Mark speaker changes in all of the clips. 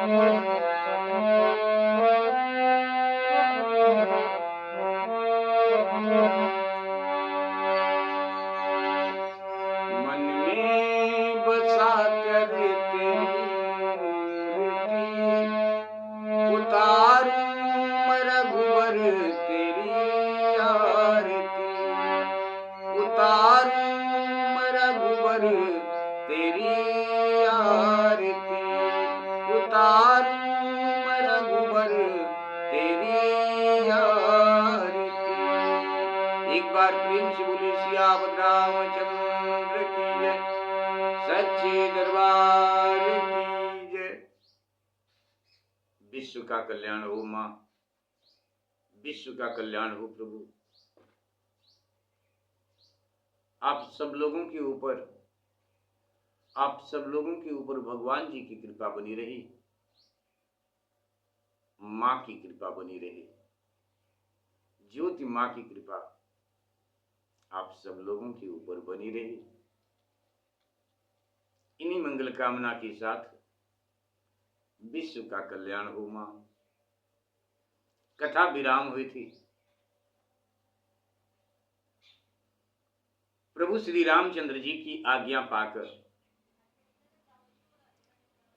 Speaker 1: मन में बसा कर तेरी मूर्ति उतारूं रघुवर तेरी आरती, उतारूं रघुवर तेरी आरती, उतारूं रघुवर तेरी आरती। एक बार प्रेम से बोले सियावत रामचंद्र की जय, सच्चे दरबार की जय। विश्व का कल्याण हो मां, विश्व का कल्याण हो प्रभु। आप सब लोगों के ऊपर, आप सब लोगों के ऊपर भगवान जी की कृपा बनी रही, मां की कृपा बनी रही, ज्योति मां की कृपा आप सब लोगों के ऊपर बनी रही। इन्हीं मंगल कामना के साथ विश्व का कल्याण हो मां। कथा विराम हुई थी। प्रभु श्री रामचंद्र जी की आज्ञा पाकर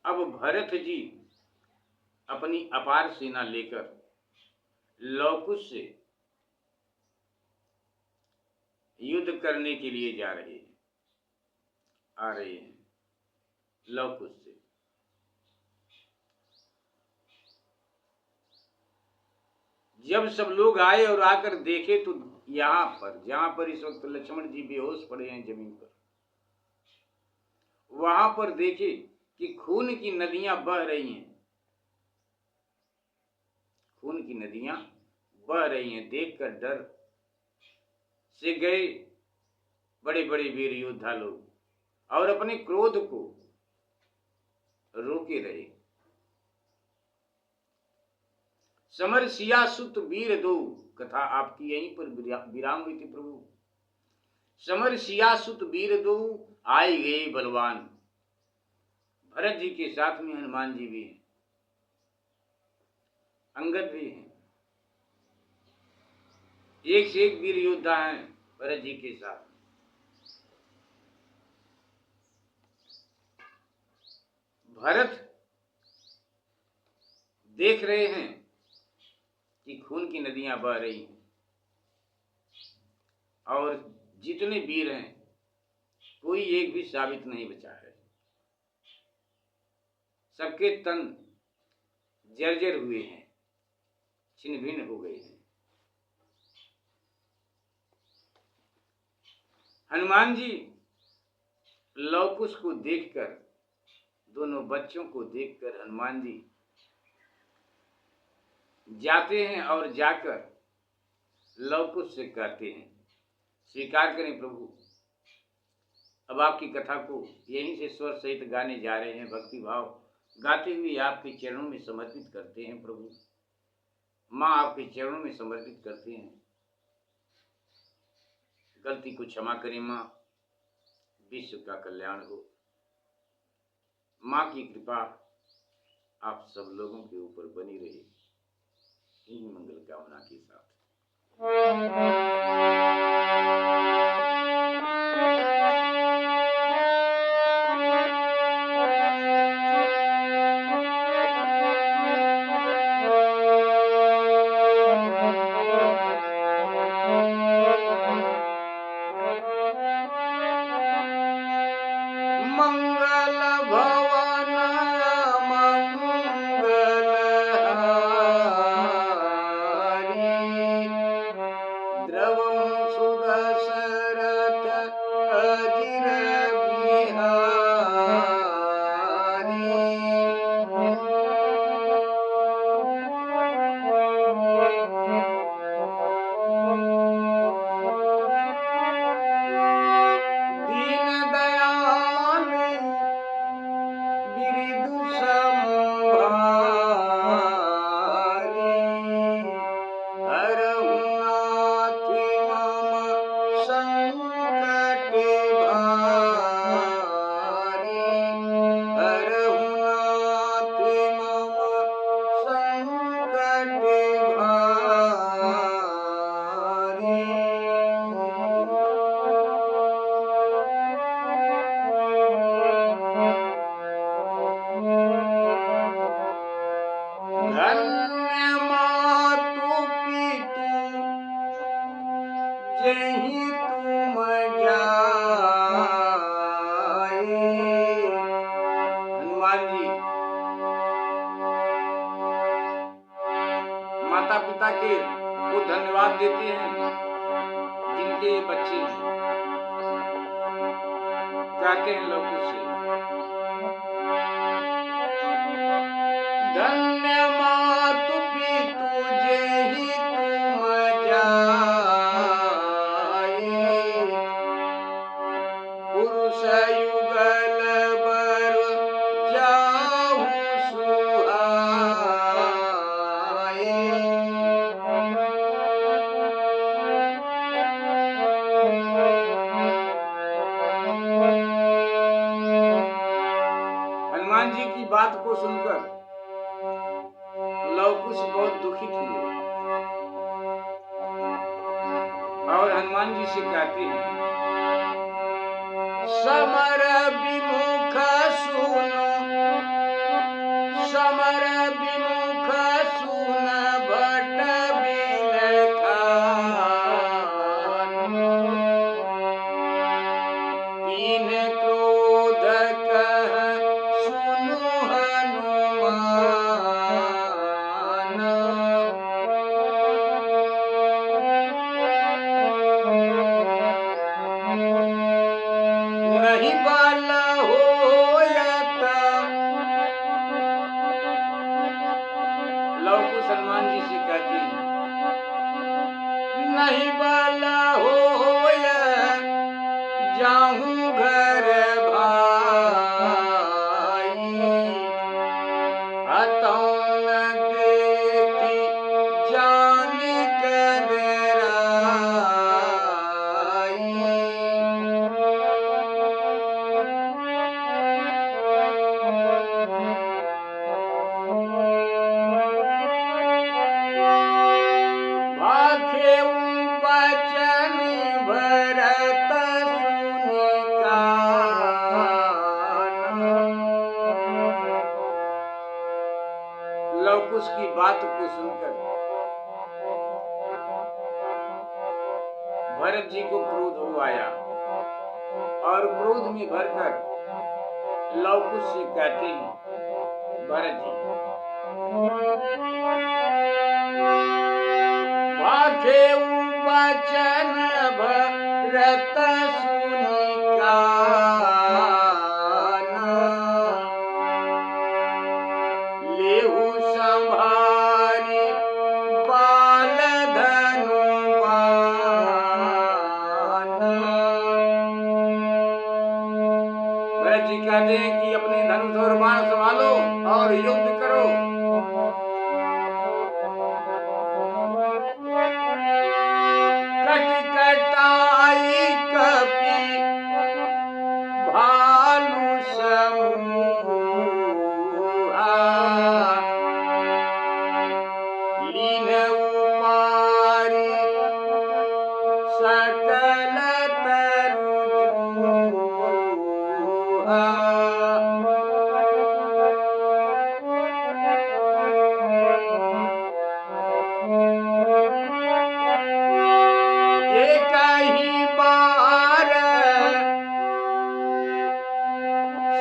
Speaker 1: अब भरत जी अपनी अपार सेना लेकर लवकुश से युद्ध करने के लिए जा रहे हैं, आ रहे हैं लवकुश से। जब सब लोग आए और आकर देखे तो यहां पर, जहां पर इस वक्त लक्ष्मण जी बेहोश पड़े हैं जमीन पर, वहां पर देखे कि खून की नदियां बह रही हैं, खून की नदियां बह रही हैं। देखकर डर से गए बड़े बड़े वीर योद्धा लोग और अपने क्रोध को रोके रहे। समर सिया सुत वीर दो, कथा आपकी यहीं पर विराम हुई थी प्रभु। समर सिया सुत वीर दो, आए गए बलवान। भरत जी के साथ में हनुमान जी भी हैं, अंगद भी हैं, एक से एक वीर योद्धा हैं भरत जी के साथ। भरत देख रहे हैं कि खून की नदियां बह रही हैं और जितने वीर हैं कोई एक भी साबित नहीं बचा है, सबके तन जर्जर हुए हैं, छिन्न भिन्न हो गए हैं। हनुमान जी लवकुश को देखकर, दोनों बच्चों को देखकर हनुमान जी जाते हैं और जाकर लवकुश से कहते हैं, स्वीकार करें प्रभु, अब आपकी कथा को यहीं से स्वर सहित गाने जा रहे हैं, भक्ति भाव गाते हुए आपके चरणों में समर्पित करते हैं प्रभु। माँ आपके चरणों में समर्पित करते हैं, गलती को क्षमा करें माँ, विश्व का कल्याण हो। माँ की कृपा आप सब लोगों के ऊपर बनी रहे, इन्हीं मंगल कामना के साथ। मंगल भवन मंगल हारी, द्रवं सुधारसागर माता पिता के को धन्यवाद देते हैं जिनके ये बच्चे हैं। कहते हैं लोग उससे, धन्य मातु पितु जेहि तुम जाए, पुरुष युगल बर जाहु सुहाए। हनुमान जी की बात को सुनकर लव कुश बहुत दुखित हुए और हनुमान जी से कहते हैं, समर विमुख सुन, समर विमुख सुन भट बिलखान, तीन क्रोध कह सुनु हनुमान, नहीं बल होयत। लव कुश हनुमान जी से कहते हैं, नहीं बल होय जाहूं घर भाई, हतौं न देखी जान कबराई। भाखेऊ बचन भरत सुनि कान। लव कुश की बात को सुनकर भरत जी को क्रोध हो आया और क्रोध में भरकर लव कुश से कहते हैं, भरत जी, भाखेऊ बचन भरत सुनि कान, लेहु संभारी बाल धनु बान। भरत जी कहते हैं कि अपने धनुष और बाण संभालो और युद्ध करो। कट कटाई कपि भालु समूहा, लीनऊ मारी सकल तरु जूहा। एक ही बार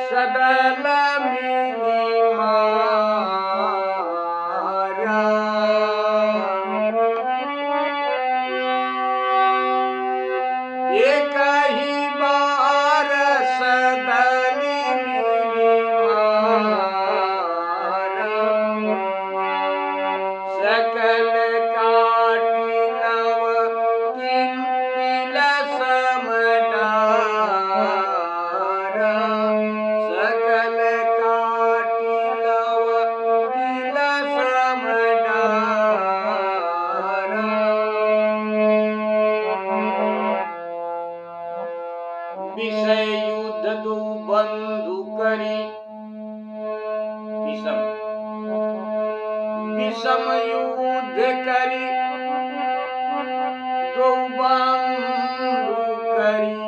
Speaker 1: सदल मिली मारा, एक ही बार सदल मिली मारा, सकल काटी लव तिन तिल सम डारा, सकल काटी लव तिल सम डारा। विषय युद्ध दो बंधु करी, विषम विषम युद्ध करी दो बंधु करी,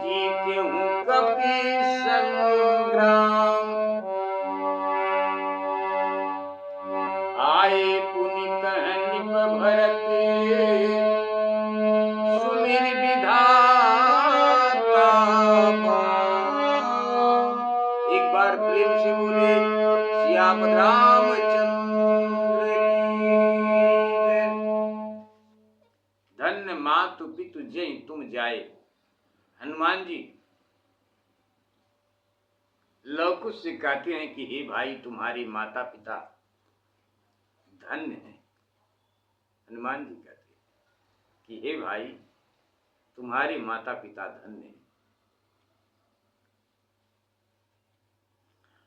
Speaker 1: जीते हूँ कपि संग्राम। आए पुनित निप भरत सुमिर विधाता बाम। एक बार प्रेम से बोले सियापत रामचंद्र की जय। धन्य मातु पितु जय तुम जाए। हनुमान जी लव कुश से कहते हैं कि हे भाई तुम्हारे माता पिता धन्य है। हनुमान जी कहते हैं कि हे भाई तुम्हारे माता पिता धन्य हैं।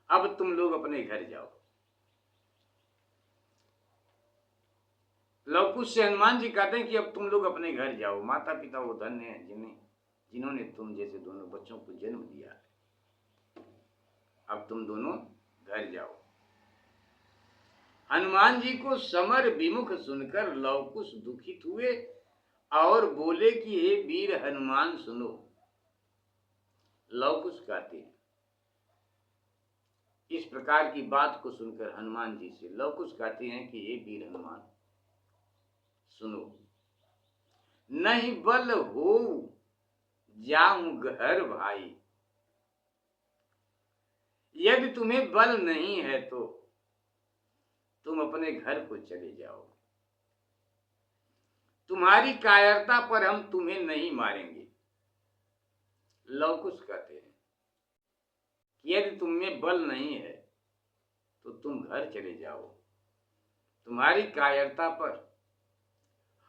Speaker 1: अब तुम लोग अपने घर जाओ। लव कुश से हनुमान जी कहते हैं कि अब तुम लोग अपने घर जाओ। माता पिता वो धन्य हैं जिन्होंने तुम जैसे दोनों बच्चों को जन्म दिया है। अब तुम दोनों घर जाओ। हनुमान जी को समर विमुख सुनकर लव कुश दुखित हुए और बोले कि हे वीर हनुमान सुनो। लव कुश कहते हैं इस प्रकार की बात को सुनकर हनुमान जी से लव कुश कहते हैं कि हे वीर हनुमान सुनो। नहीं बल हो जाऊं घर भाई। यदि तुम्हें बल नहीं है तो तुम अपने घर को चले जाओ। तुम्हारी कायरता पर हम तुम्हें नहीं मारेंगे। लव कुश कहते हैं यदि तुम में बल नहीं है तो तुम घर चले जाओ। तुम्हारी कायरता पर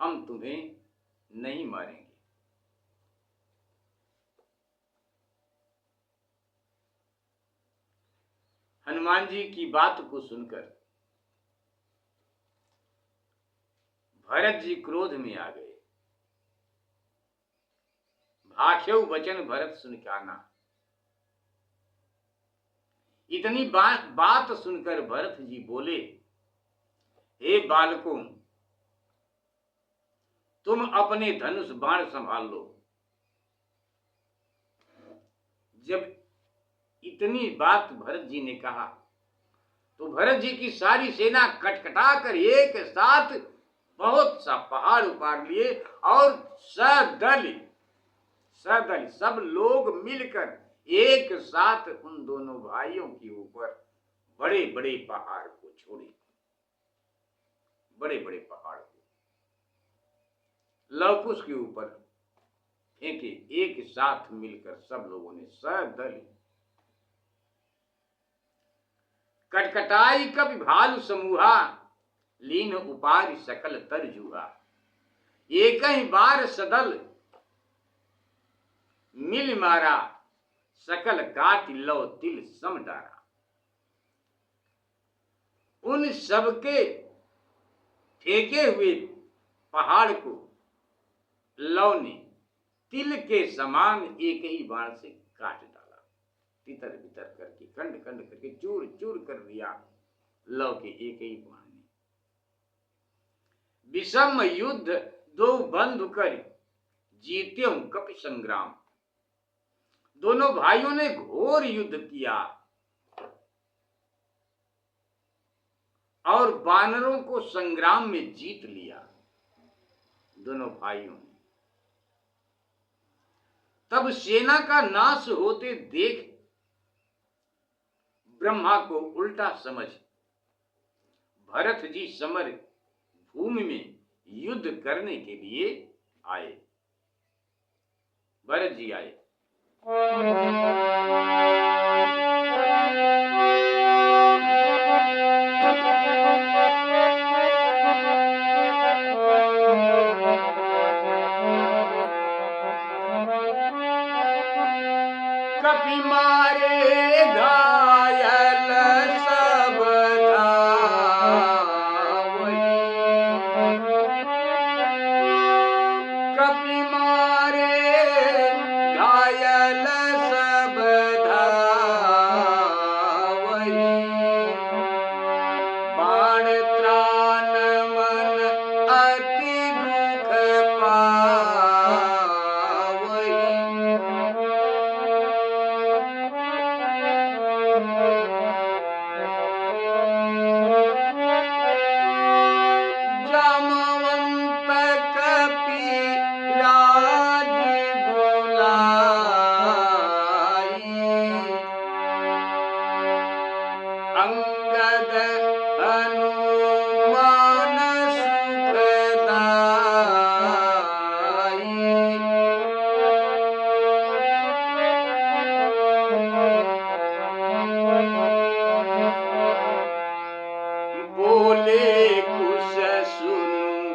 Speaker 1: हम तुम्हें नहीं मारेंगे। हनुमान जी की बात को सुनकर भरत जी क्रोध में आ गए। भाष्यौ वचन भरत सुन काना। इतनी बात सुनकर भरत जी बोले हे बालकों तुम अपने धनुष बाण संभाल लो। जब इतनी बात भरत जी ने कहा तो भरत जी की सारी सेना कटकटा कर एक साथ बहुत सा पहाड़ उपाड़ लिए और सदल सब लोग मिलकर एक साथ उन दोनों भाइयों के ऊपर बड़े बड़े पहाड़ को छोड़े। बड़े बड़े पहाड़ को लव कुश के ऊपर फेंके। एक साथ मिलकर सब लोगों ने सदल कटकटाई कवि भालु समूहा लीन उपारि सकल तरजुहा। एक ही बार सदल मिल मारा सकल काट लो तिल सम डारा। उन सबके फेंके हुए पहाड़ को लव ने तिल के समान एक ही बाण से काट डाला। तितर बितर करके खंड खंड करके चूर चूर कर दिया लव के एक ही बाण ने। विषम युद्ध दो बंधु कर जीत्यों कपि संग्राम। दोनों भाइयों ने घोर युद्ध किया और वानरों को संग्राम में जीत लिया दोनों भाइयों ने। तब सेना का नाश होते देख ब्रह्मा को उल्टा समझ भरत जी समर भूमि में युद्ध करने के लिए आए। भरत जी आए। कपि मारे घायल सब धावई। कपि मारे घायल सब धावई। अंगद हनुमान सुखदाई। बोले कुश सुनु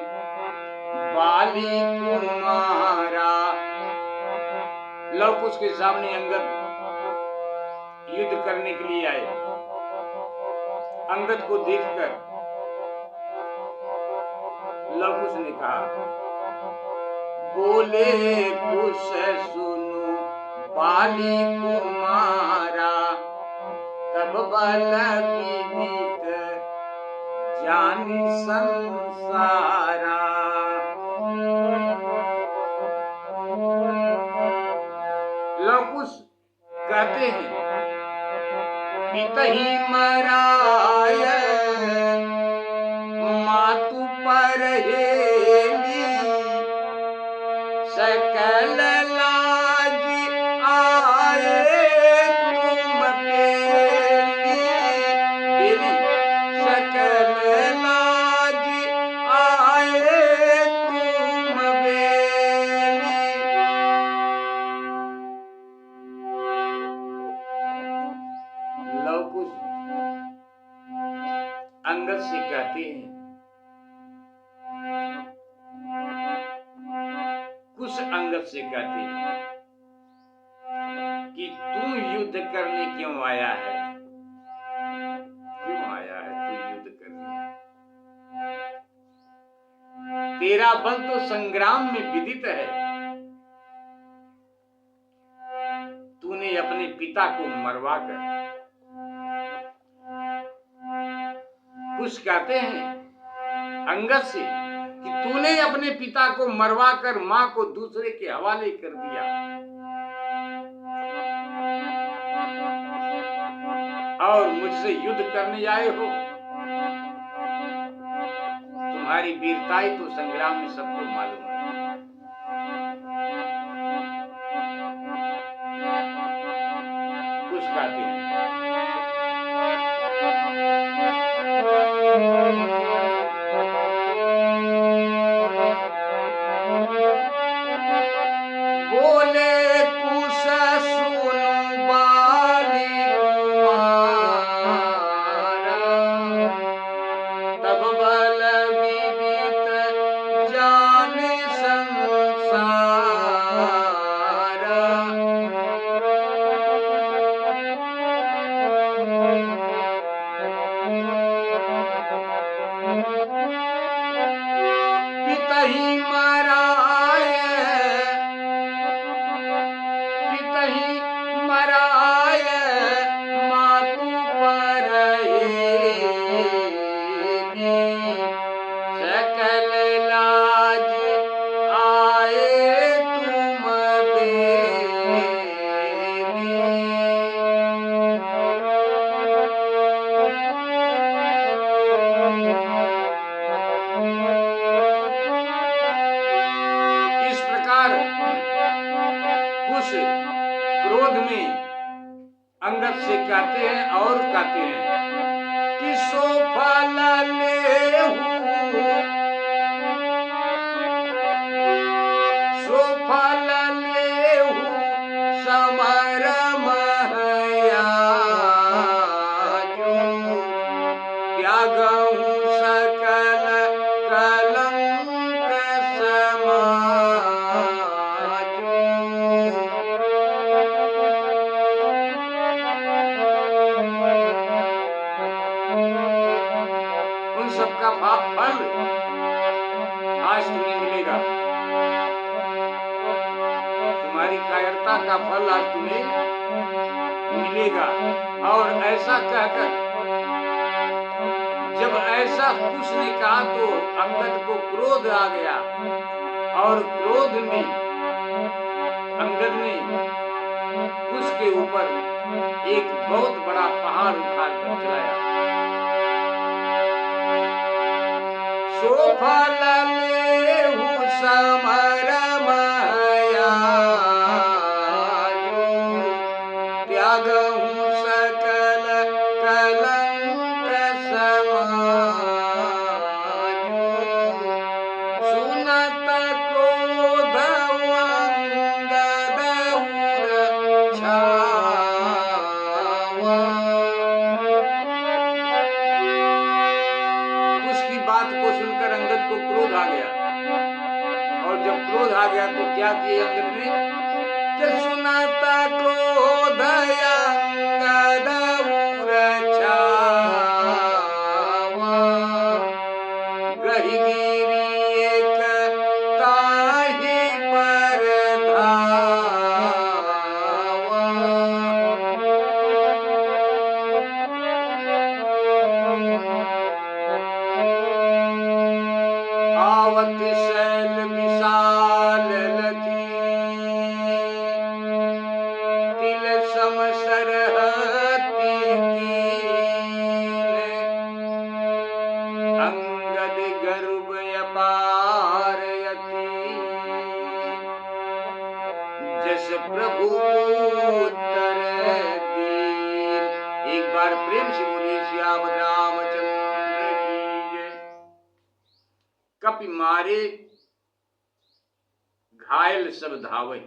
Speaker 1: बाली कुमारा। लव कुश के सामने अंगद युद्ध करने के लिए आए। अंगद को देखकर लव कुश ने कहा, बोले कुश सुनु बाली कुमारा, तब बल विदित जानी संसारा। लव कुश कहते हैं, पितहि मराय मातु पर हेली, सकल लाज आए तुम बेली, सकल लाज आए तुम बेली। लव कुश अंगद से कहते हैं, कुश अंगद से कहते हैं कि तू युद्ध करने क्यों आया है? क्यों आया है तू युद्ध करने? तेरा बल तो संग्राम में विदित है। तूने अपने पिता को मरवाकर, कुछ कहते हैं अंगद से कि तूने अपने पिता को मरवाकर मां को दूसरे के हवाले कर दिया और मुझसे युद्ध करने आए हो। तुम्हारी वीरताई तो संग्राम में सबको मालूम है। कुछ कहते हैं, बोले कुश सुनु बाली कुमारा, तब बल विदित जाने संसारा। पितहि मराय, पितहि मराय मातु पर हेली, सकल लाज आए तुम बेली। इस प्रकार कुश क्रोध में अंगद से कहते हैं और कहते हैं कि सो फल लेहु, सो फल लेहु समर महयाजो, त्यागहु सकल कलंक समाजो। उन सबका फल आज तुम्हें मिलेगा। तुम्हारी कायरता का फल आज तुम्हें मिलेगा। और ऐसा कहकर, जब ऐसा कुश ने कहा तो अंगद को क्रोध आ गया और क्रोध में अंगद ने कुश के ऊपर एक बहुत बड़ा पहाड़ उठाकर चलाया। सो फल लेहु समर महयाजो, त्यागहु सकल कलंक आ गया, और जब क्रोध आ गया तो क्या किए अंगद ने कि सुनता क्रोध अंगद उर छावा, गहिगिरी एक ताहि पर धावा। आवत शैल विशाल लखी, तिल सम सरहती कीन, अंगद गर्भ अपार यति, जस प्रभु उत्तर दीन। एक बार प्रेम से बोलिए श्याम रामचंद्र की जय। कपि मारे घायल सब धावई,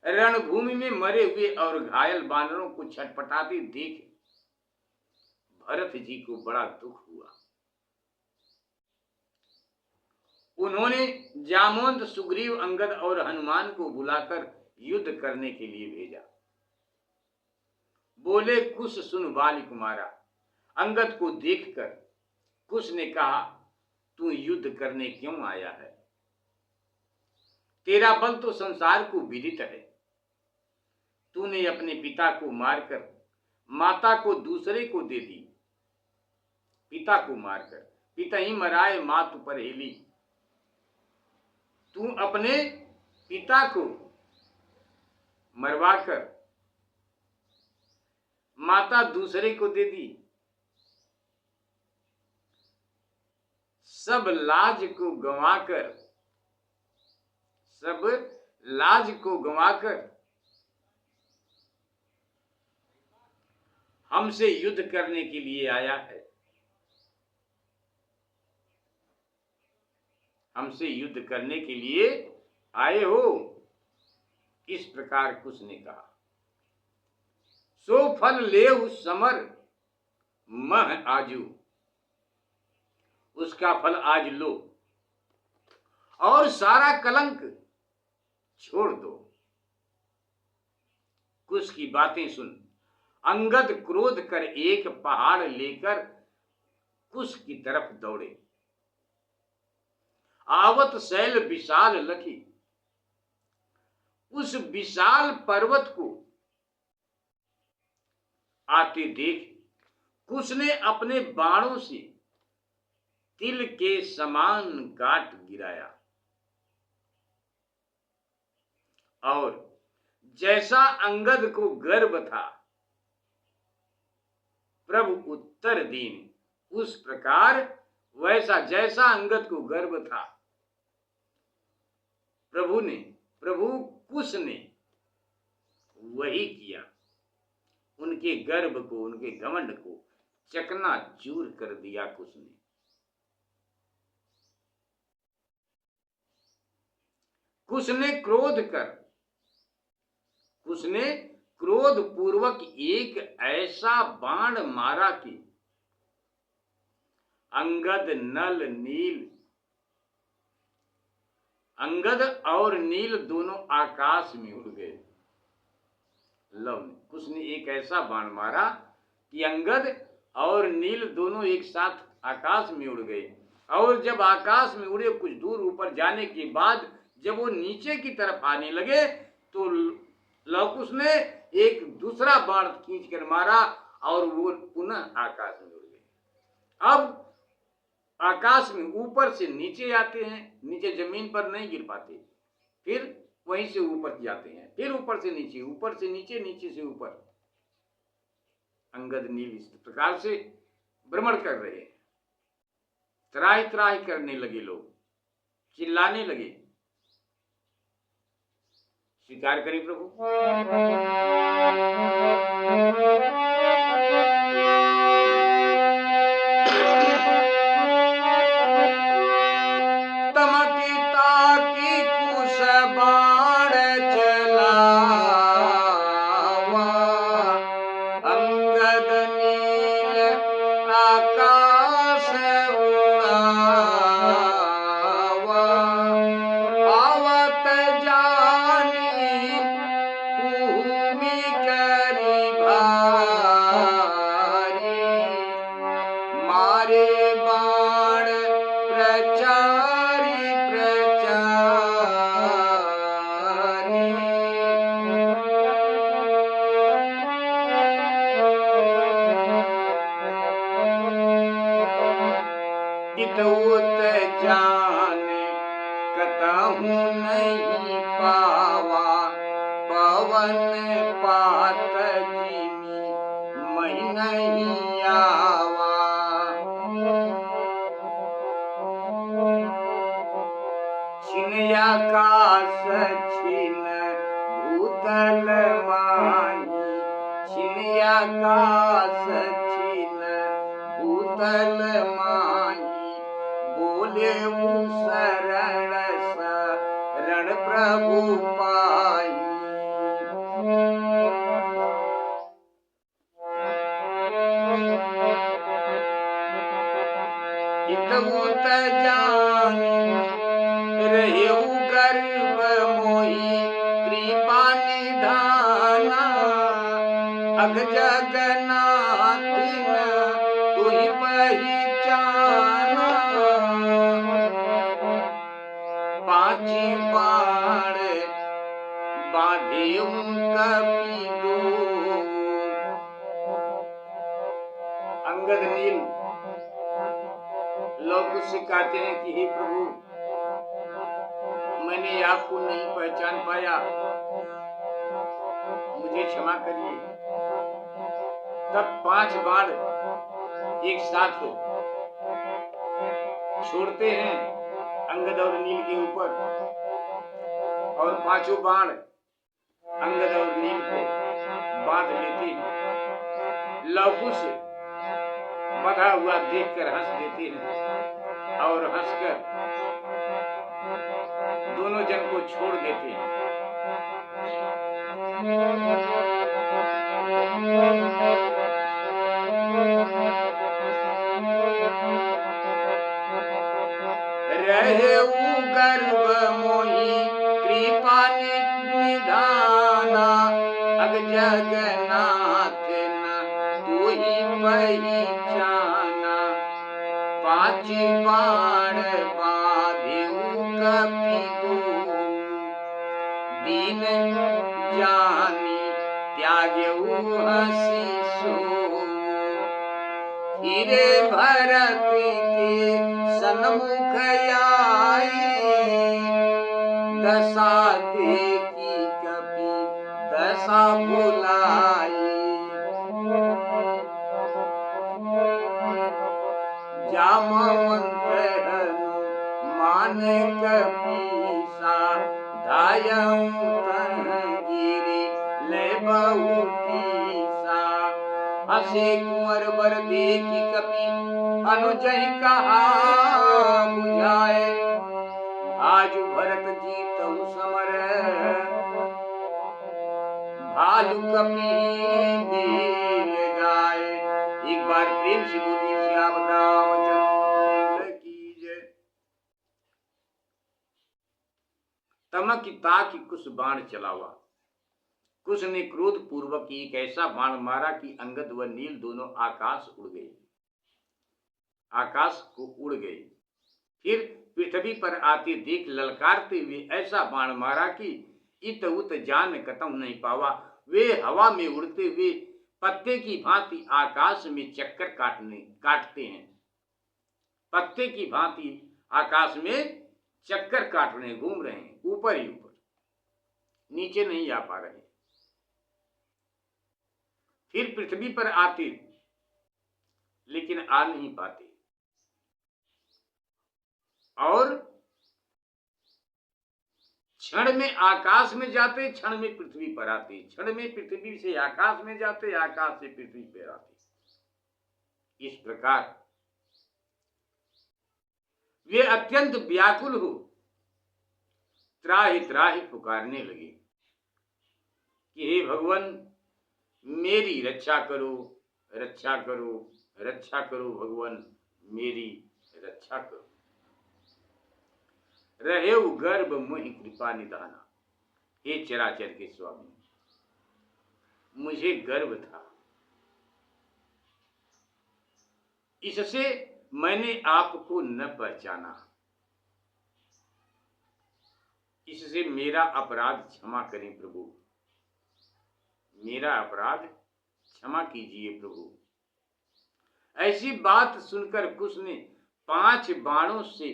Speaker 1: रणभूमि में मरे हुए और घायल बानरों को छटपटाते देख भरत जी को बड़ा दुख हुआ। उन्होंने जामवंत, सुग्रीव, अंगद और हनुमान को बुलाकर युद्ध करने के लिए भेजा। बोले, कुश सुन बाली कुमारा। अंगद को देखकर कुश ने कहा, तू युद्ध करने क्यों आया है? तेरा बल तो संसार को विदित है। तूने अपने पिता को मारकर माता को दूसरे को दे दी। पिता को मारकर पिता ही मराए मातु पर हेली। तू अपने पिता को मरवाकर माता दूसरे को दे दी। सब लाज को गंवाकर हमसे युद्ध करने के लिए आया है। हमसे युद्ध करने के लिए आए हो, इस प्रकार कुश ने कहा। सो फल लेहु समर मह आजू, उसका फल आज लो और सारा कलंक छोड़ दो। कुश की बातें सुन अंगद क्रोध कर एक पहाड़ लेकर कुश की तरफ दौड़े। आवत शैल विशाल लखी, उस विशाल पर्वत को आते देख कुश ने अपने बाणों से तिल के समान काट गिराया, और जैसा अंगद को गर्व था प्रभु उत्तर दीन, उस प्रकार वैसा जैसा अंगद को गर्व था प्रभु कुश ने वही किया। उनके गर्व को, उनके घमंड को चकनाचूर कर दिया कुश ने। कुश ने क्रोध पूर्वक एक ऐसा बाण मारा कि अंगद और नील दोनों आकाश में उड़ गए। कुश ने एक ऐसा बाण मारा कि अंगद और नील दोनों एक साथ आकाश में उड़ गए, और जब आकाश में उड़े कुछ दूर ऊपर जाने के बाद जब वो नीचे की तरफ आने लगे तो लवकुश ने एक दूसरा बाण खींच कर मारा और वो पुनः आकाश में उड़ गए। अब आकाश में ऊपर से नीचे आते हैं, नीचे जमीन पर नहीं गिर पाते, फिर वहीं से ऊपर जाते हैं, फिर ऊपर से नीचे, ऊपर से नीचे, नीचे से ऊपर। अंगद नील इस प्रकार से भ्रमण कर रहे हैं। त्राहि त्राहि करने लगे लोग, चिल्लाने लगे। स्वीकार करें प्रभु। इतउत जाने कतहु नहीं पावा, पवन पात जिमी मही नहीं आवा। छिन आकाश छिन भूतल माही, छिन आकाश छिन भूतल माही, बोले शरण शरण प्रभु पाई। इतउत जानी रहेउ गर्भ मोहि, कृपा निधाना अग जगन्नाथ न तुहि पहिचाना। पाँची बाण बांधेउ कपि दो, अंगद नील लोग उससे कहते हैं कि हे प्रभु, मैंने आपको नहीं पहचान पाया, मुझे क्षमा करिए। तब 5 बाण एक साथ छोड़ते हैं अंगद और नील के ऊपर, और 5 बाण अंगद और नील को बांध लेते हैं। लवकुश बंधा हुआ देखकर हंस देते हैं और हंसकर दोनों जन को छोड़ देते हैं। रहेउ गर्भ मोहि कृपा निधाना अग जगन्नाथ न तुहि पहिचाना। 5 बाण बांधेउ कपि दो, दीन जानी त्यागेउ हंसी सो। फिरे भरत के सन्मुख आई, दशा देखी कपि दशा भुलाई। जामवंत हनुमान कपीसा, धायउ तन गिरि ले बहु पीसा। हसे कुंवर बर देखी कपि अनुजहि कहा बुझाए, आजु भरत जीतउ समर भालु कपि नील गाए। एक बार प्रेम से बोलिए श्याम रामचंद्र की जय। तमक ताकि कुछ बाण चलावा, कुछ ने क्रोध पूर्वक एक ऐसा बाण मारा कि अंगद व नील दोनों आकाश उड़ गए, आकाश को उड़ गए। फिर पृथ्वी पर आते देख ललकारते हुए ऐसा बाण मारा कि इत उत जान कतहु नहीं पावा। वे हवा में उड़ते हुए पत्ते की भांति आकाश में चक्कर काटते हैं, पत्ते की भांति आकाश में चक्कर काट रहे हैं, घूम रहे हैं, ऊपर ही ऊपर, नीचे नहीं आ पा रहे। फिर पृथ्वी पर आते लेकिन आ नहीं पाते, और क्षण में आकाश में जाते, क्षण में पृथ्वी पर आते, क्षण में पृथ्वी से आकाश में जाते, आकाश से पृथ्वी पर आते। इस प्रकार वे अत्यंत व्याकुल हो त्राहि त्राहि पुकारने लगे कि हे भगवान, मेरी रक्षा करो, रक्षा करो, रक्षा करो भगवान, मेरी रक्षा करो। रहेउ गर्भ मोहि कृपा निधाना, हे चराचर के स्वामी, मुझे गर्व था, इससे मैंने आपको न पहचाना, इससे मेरा अपराध क्षमा करें प्रभु, मेरा अपराध क्षमा कीजिए प्रभु। ऐसी बात सुनकर कुश ने 5 बाणों से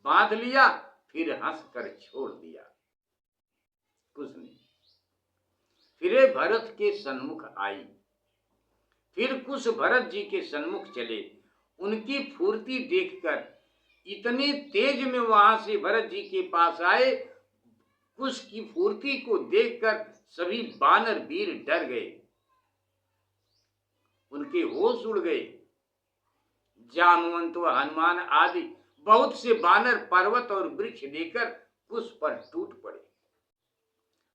Speaker 1: बांध लिया, फिर हंसकर छोड़ दिया। कुछ नहीं। फिर भरत के सन्मुख आई, फिर कुछ भरत जी के सन्मुख चले। उनकी फुर्ती देखकर इतने तेज में वहां से भरत जी के पास आए, कुश की फुर्ती को देखकर सभी बानर वीर डर गए, उनके होश उड़ गए। जामवंत व हनुमान आदि बहुत से बानर पर्वत और वृक्ष देकर कुश पर टूट पड़े।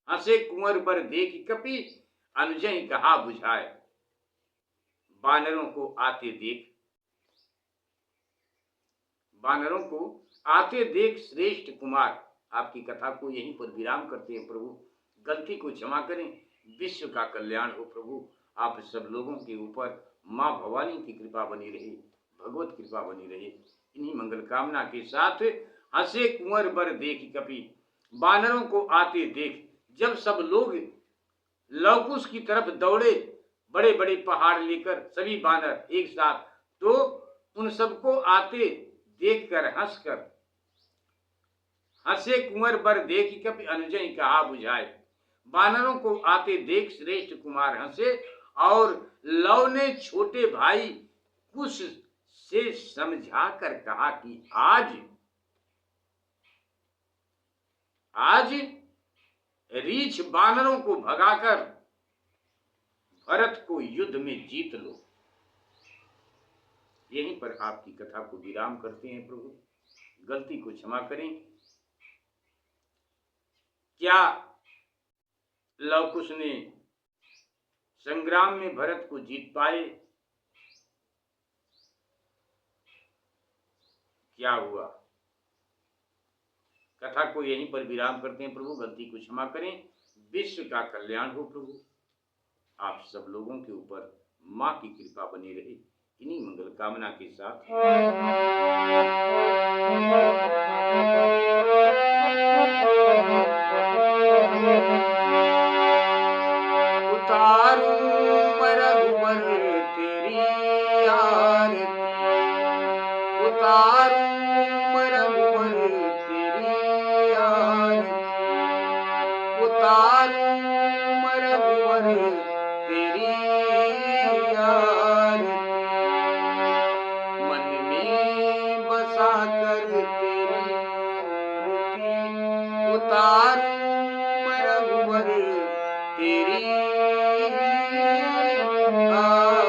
Speaker 1: हंसे कुंवर बर देख कपि, अनुजहि कहा बुझाए। बानरों को आते देख, बानरों को आते देख श्रेष्ठ कुमार, आपकी कथा को यहीं पर विराम करते हैं प्रभु। गलती को क्षमा करें, विश्व का कल्याण हो प्रभु। आप सब लोगों के ऊपर माँ भवानी की कृपा बनी रहे, भगवत कृपा बनी रहे। इन्हीं मंगल कामना के साथ हंसे कुंवर बर देख कपि, बानरों को आते देख। जब सब लोग लवकुश की तरफ दौड़े, बड़े बड़े पहाड़ लेकर सभी बानर एक साथ, तो उन सबको आते देखकर हंसकर, हंसे कुंवर बर देख कपि, अनुजहि कहा बुझाए। बानरों को आते देख श्रेष्ठ कुमार हंसे, और लव ने छोटे भाई कुश से समझाकर कहा कि आज रीछ बानरों को भगाकर भरत को युद्ध में जीत लो। यहीं पर आपकी कथा को विराम करते हैं प्रभु। गलती को क्षमा करें। क्या लवकुश ने संग्राम में भरत को जीत पाए? क्या हुआ? कथा को यहीं पर विराम करते हैं प्रभु। गलती को क्षमा करें। विश्व का कल्याण हो प्रभु। आप सब लोगों के ऊपर माँ की कृपा बनी रहे। इन्हीं मंगल कामना के साथ उतारूं रघुवर तेरी आरती, उतारूं रघुवर तेरी आरती, उतारूं रघुवर तेरी आरती, मन में बसा कर तेरी मूर्ति, उतारूं रघुवर तेरी आरती।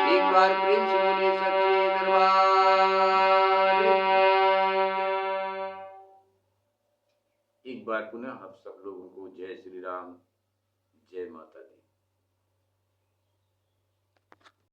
Speaker 1: एक बार प्रेम से बोले सच्चे दरबार। एक बार पुनः आप सब लोगों को जय श्री राम, जय माता दी।